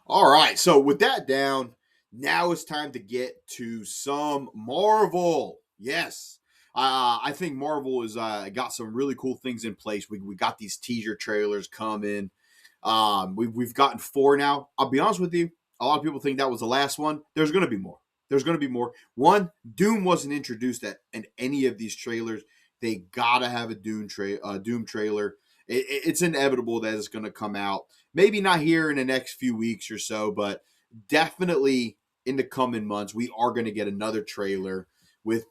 All right. So with that down, now it's time to get to some Marvel. Yes. I think Marvel has got some really cool things in place. We got these teaser trailers coming. We've gotten four now. I'll be honest with you. A lot of people think that was the last one. There's going to be more. There's going to be more. One, Doom wasn't introduced in any of these trailers. They gotta have a Doom trailer. It's inevitable that it's going to come out. Maybe not here in the next few weeks or so, but definitely in the coming months, we are going to get another trailer with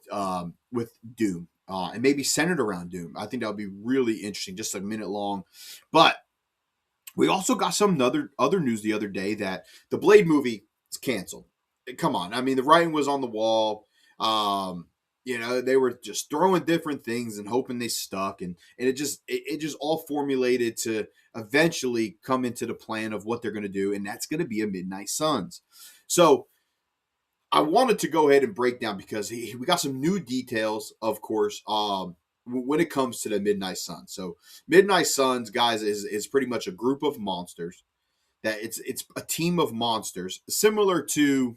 Doom, and maybe centered around Doom. I think that would be really interesting, just a minute long. But we also got some other news the other day that the Blade movie is canceled. Come on, I mean the writing was on the wall. They were just throwing different things and hoping they stuck, and it just all formulated to eventually come into the plan of what they're going to do, and that's going to be a Midnight Suns. So I wanted to go ahead and break down because we got some new details, of course, when it comes to the Midnight Suns. So Midnight Suns, guys, is pretty much a group of monsters. That it's a team of monsters similar to,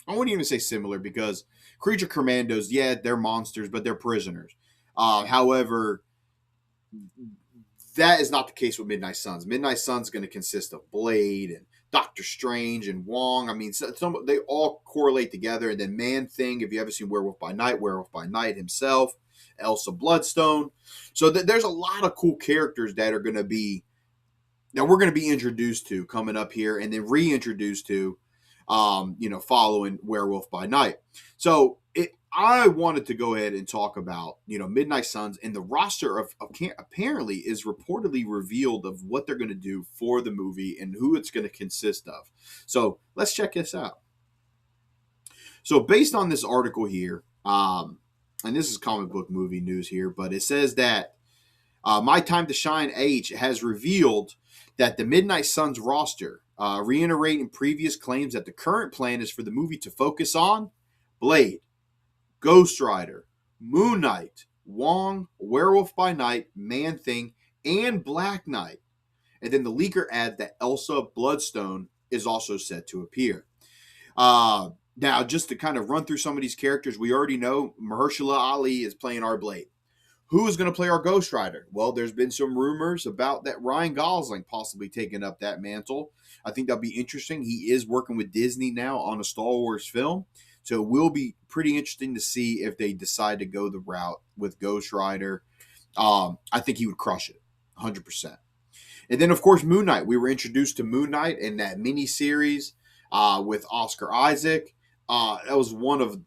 I wouldn't even say similar because Creature Commandos, yeah, they're monsters, but they're prisoners. However, that is not the case with Midnight Suns. Midnight Suns is going to consist of Blade and Doctor Strange and Wong. I mean, they all correlate together. And then Man Thing, if you ever seen Werewolf by Night himself, Elsa Bloodstone. So there's a lot of cool characters that are going to be that we're going to be introduced to coming up here, and then reintroduced to, following Werewolf by Night. So I wanted to go ahead and talk about, Midnight Suns, and the roster of apparently is reportedly revealed of what they're going to do for the movie and who it's going to consist of. So let's check this out. So based on this article here, and this is comic book movie news here, but it says that My Time to Shine H has revealed that the Midnight Suns roster, reiterating previous claims that the current plan is for the movie to focus on Blade, Ghost Rider, Moon Knight, Wong, Werewolf by Night, Man Thing, and Black Knight. And then the leaker adds that Elsa Bloodstone is also set to appear. Now, just to kind of run through some of these characters, we already know Mahershala Ali is playing our Blade. Who is going to play our Ghost Rider? Well, there's been some rumors about that Ryan Gosling possibly taking up that mantle. I think that'll be interesting. He is working with Disney now on a Star Wars film. So it will be pretty interesting to see if they decide to go the route with Ghost Rider. I think he would crush it, 100%. And then, of course, Moon Knight. We were introduced to Moon Knight in that mini series with Oscar Isaac. That was one of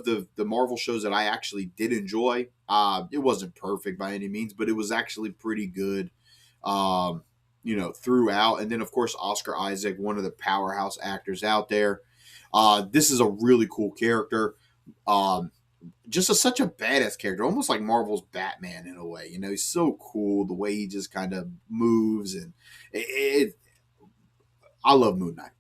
the Marvel shows that I actually did enjoy. It wasn't perfect by any means, but it was actually pretty good, throughout. And then, of course, Oscar Isaac, one of the powerhouse actors out there. This is a really cool character. Such a badass character, almost like Marvel's Batman in a way. He's so cool the way he just kind of moves, and I love Moon Knight.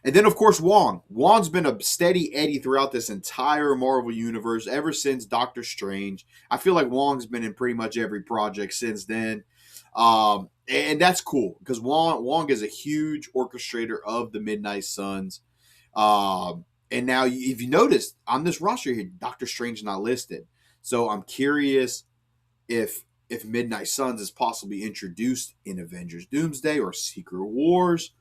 And then, of course, Wong. Wong's been a steady Eddie throughout this entire Marvel universe ever since Doctor Strange. I feel like Wong's been in pretty much every project since then. And that's cool because Wong is a huge orchestrator of the Midnight Suns. And now, if you notice, on this roster here, Doctor Strange is not listed. So I'm curious if Midnight Suns is possibly introduced in Avengers Doomsday or Secret Wars.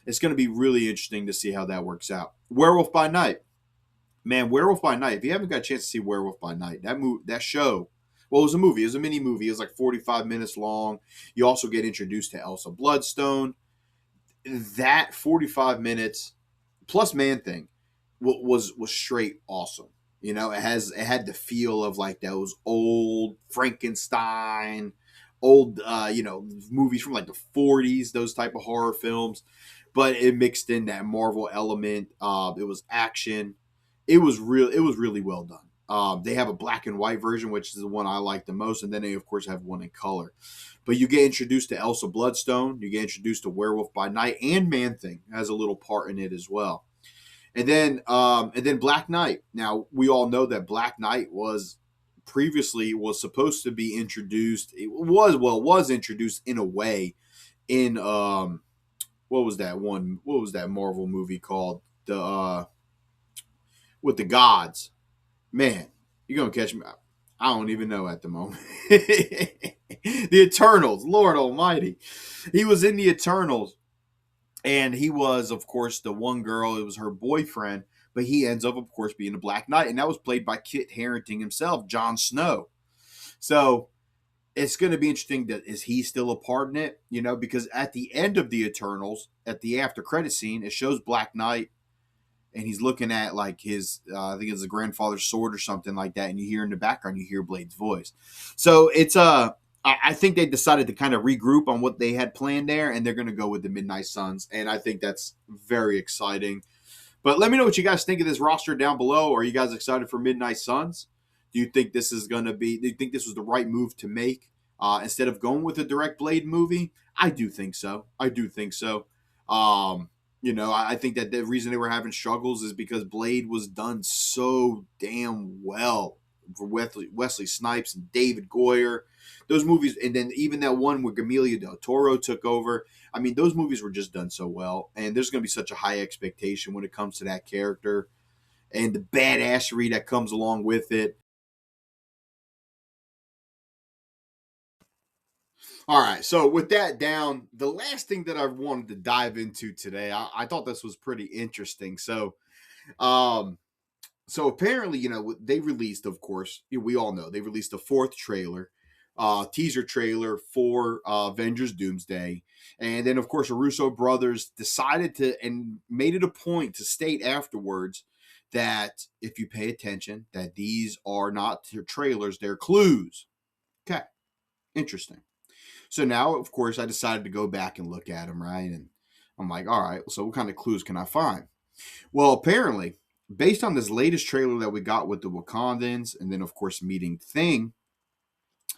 It's going to be really interesting to see how that works out. Werewolf by Night. Man, Werewolf by Night. If you haven't got a chance to see Werewolf by Night, that show, well, it was a movie. It was a mini movie. It was like 45 minutes long. You also get introduced to Elsa Bloodstone. That 45 minutes plus Man Thing was straight awesome. It had the feel of like those old Frankenstein, old movies from like the 40s, those type of horror films, but it mixed in that Marvel element. It was action. It was really well done. They have a black and white version, which is the one I like the most, and then they of course have one in color. But you get introduced to Elsa Bloodstone, you get introduced to Werewolf by Night, and Man Thing has a little part in it as well. And then Black Knight. Now we all know that Black Knight was supposed to be introduced. It was introduced in a way in what was that one? What was that Marvel movie called? The with the gods. Man, you're gonna catch me. I don't even know at the moment. The Eternals, Lord Almighty. He was in the Eternals, and he was, of course, the one girl. It was her boyfriend, but he ends up, of course, being the Black Knight, and that was played by Kit Harington himself, Jon Snow. So it's going to be interesting. That is he still a part in it? Because at the end of the Eternals, at the after credit scene, it shows Black Knight, and he's looking at like his, I think it's a grandfather's sword or something like that, and you hear in the background, you hear Blade's voice. So it's I think they decided to kind of regroup on what they had planned there, and they're going to go with the Midnight Suns, and I think that's very exciting. But let me know what you guys think of this roster down below. Are you guys excited for Midnight Suns? Do you think this is going to be? Do you think this was the right move to make instead of going with a direct Blade movie? I do think so. I do think so. I think that the reason they were having struggles is because Blade was done so damn well for Wesley Snipes and David Goyer. Those movies, and then even that one where Guillermo del Toro took over. I mean, those movies were just done so well, and there's going to be such a high expectation when it comes to that character and the badassery that comes along with it. All right, so with that down, the last thing that I wanted to dive into today, I thought this was pretty interesting. Um, so apparently, they released, of course, we all know they released a fourth trailer, teaser trailer for Avengers Doomsday. And then, of course, the Russo brothers decided to and made it a point to state afterwards that if you pay attention, that these are not trailers, they're clues. Okay, interesting. So now, of course, I decided to go back and look at them, right? And I'm like, all right, so what kind of clues can I find? Well, apparently, based on this latest trailer that we got with the Wakandans, and then of course meeting Thing,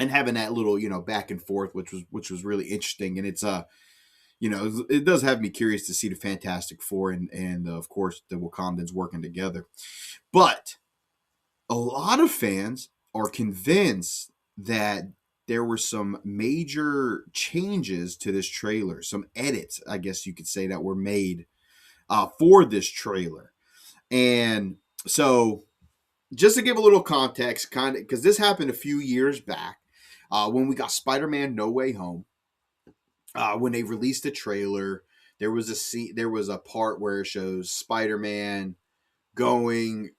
and having that little back and forth, which was really interesting, and it's it does have me curious to see the Fantastic Four and of course the Wakandans working together. But a lot of fans are convinced that there were some major changes to this trailer, some edits, I guess you could say, that were made for this trailer. And so, just to give a little context, kind of, because this happened a few years back when we got Spider-Man: No Way Home. When they released the trailer, there was a scene, there was a part where it shows Spider-Man going,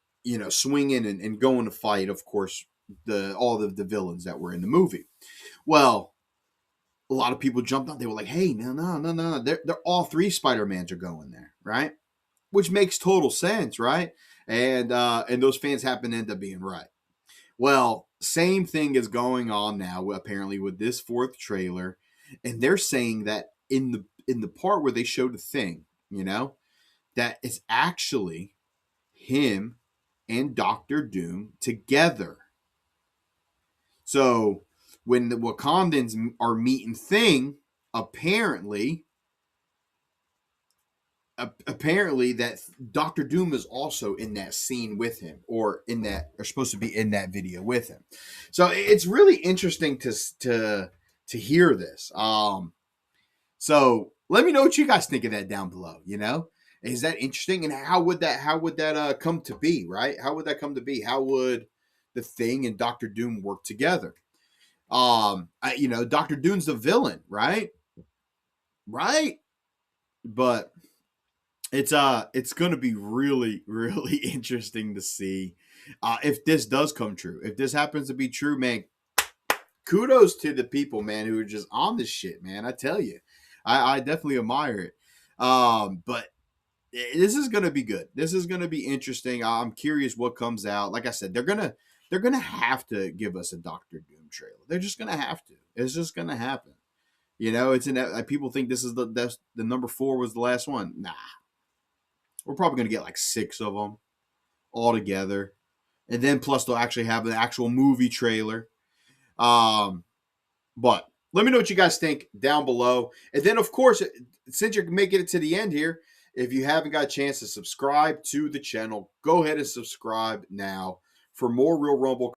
swinging and going to fight, of course, all of the villains that were in the movie. Well, a lot of people jumped on. They were like, "Hey, no! They're all three Spider-Mans are going there, right?" Which makes total sense, right? And those fans happen to end up being right. Well, same thing is going on now apparently with this fourth trailer, and they're saying that in the part where they showed the Thing, that it's actually him and Doctor Doom together. So when the Wakandans are meeting Thing, apparently that Doctor Doom is also in that scene with him, or supposed to be in that video with him. So it's really interesting to hear this. So let me know what you guys think of that down below. Is that interesting, and how would that come to be? Right? How would that come to be? How would the Thing and Doctor Doom work together? Doctor Doom's the villain, right? Right, but it's going to be really, really interesting to see if this does come true. If this happens to be true, man, kudos to the people, man, who are just on this shit, man. I tell you, I definitely admire it. But this is going to be good. This is going to be interesting. I'm curious what comes out. Like I said, they're gonna have to give us a Doctor Doom trailer. They're just gonna have to. It's just gonna happen. It's people think this is the number 4 was the last one. Nah, we're probably going to get like 6 of them all together. And then plus they'll actually have the actual movie trailer. But let me know what you guys think down below. And then, of course, since you're making it to the end here, if you haven't got a chance to subscribe to the channel, go ahead and subscribe now for more Real Rumble.